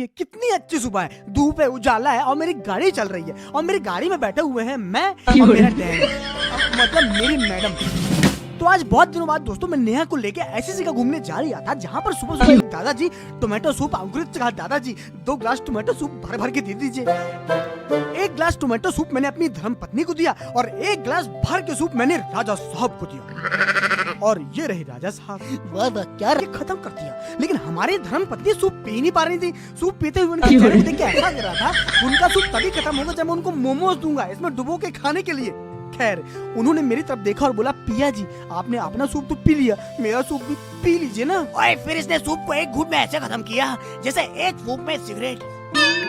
देखिए कितनी अच्छी सुबह है, धूप है, उजाला है और मेरी गाड़ी चल रही है और मेरी गाड़ी में बैठे हुए हैं मैं और मेरा डैड, मतलब मेरी मैडम। तो आज बहुत दिनों बाद दोस्तों मैं नेहा को लेके ऐसी जगह घूमने जा रहा था जहाँ पर सुबह सुबह दादाजी टोमेटो सूप अंकुरित कहा, दादाजी 2 ग्लास टोमेटो सूप भर भर के दे दीजिए। 1 ग्लास टोमेटो सूप मैंने अपनी धर्म पत्नी को दिया और 1 ग्लास भर के सूप मैंने राजा साहब को दिया। और ये रहे राजा साहब, वाह क्या खत्म कर दिया। लेकिन हमारी धर्म पत्नी सूप पी नहीं पा रही थी। सूप पीते हुए उनका चेहरा देख के ऐसा लग रहा था उनका सूप तभी खत्म होगा जब मैं उनको मोमोज दूंगा इसमें डुबो के खाने के लिए। खैर उन्होंने मेरी तरफ देखा और बोला, पिया जी आपने अपना सूप तो पी लिया, मेरा सूप भी पी लीजिए ना। और फिर इसने सूप को एक घूंट में ऐसे खत्म किया जैसे एक फूंक में सिगरेट।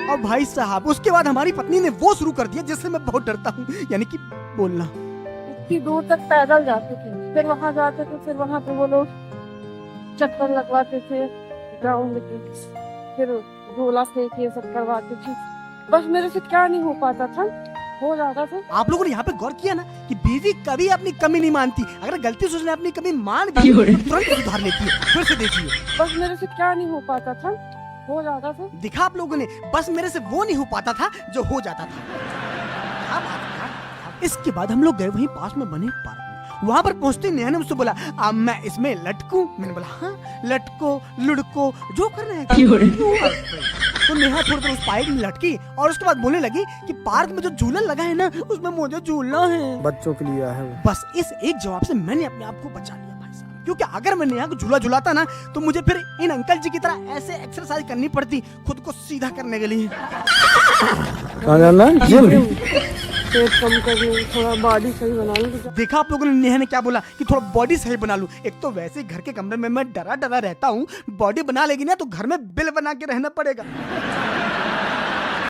और भाई साहब उसके बाद हमारी पत्नी ने वो शुरू कर दिया जिससे मैं बहुत डरता हूँ, यानी कि बोलना। इतनी दूर तक पैदल जाते थे, फिर वहाँ जाते थे, फिर वहाँ पे वो लोग चक्कर लगवाते थे ग्राउंड के, फिर झोला फेंक ये सब करवाते थे। बस मेरे से क्या नहीं हो पाता था, हो जाता था। आप लोगों ने यहाँ पे गौर किया ना कि बीवी कभी अपनी कमी नहीं मानती, अगर गलती से उसने अपनी कमी मान भी तो तुरंत सुधार लेती है। फिर से देखिए, बस मेरे से क्या नहीं हो पाता था, हो जाता था। दिखा आप लोगों ने, बस मेरे से वो नहीं हो पाता था जो हो जाता था। क्या बात है। इसके बाद हम लोग गए वहीं पास में बने पार्क में। वहाँ पर पहुँचते नेहा ने मुझसे बोला, अब मैं इसमें लटकूं? मैंने बोला हाँ लटको लुढ़को जो करना है। तो नेहा थोड़ी देर उस पाइप में लटकी और उसके बाद बोलने लगी कि पार्क में जो झूला लगा है ना उसमें मुझे झूलना है, बच्चों के लिए है। बस इस एक जवाब से मैंने अपने आप को बचा लिया भाई साहब, क्योंकि अगर मैं नेहा को झूला झुलाता ना तो मुझे फिर इन अंकल जी की तरह ऐसे एक्सरसाइज करनी पड़ती खुद को सीधा करने के लिए। कहाँ जाना है? जिम। पेट कम कर लूं, थोड़ा बॉडी सही बना लूं। देखा आप लोगों ने नेहा ने क्या बोला कि थोड़ा बॉडी सही बना लूं। एक तो वैसे ही घर के कमरे में मैं डरा डरा रहता हूँ, बॉडी बना लेगी ना तो घर में बिल बना के रहना पड़ेगा।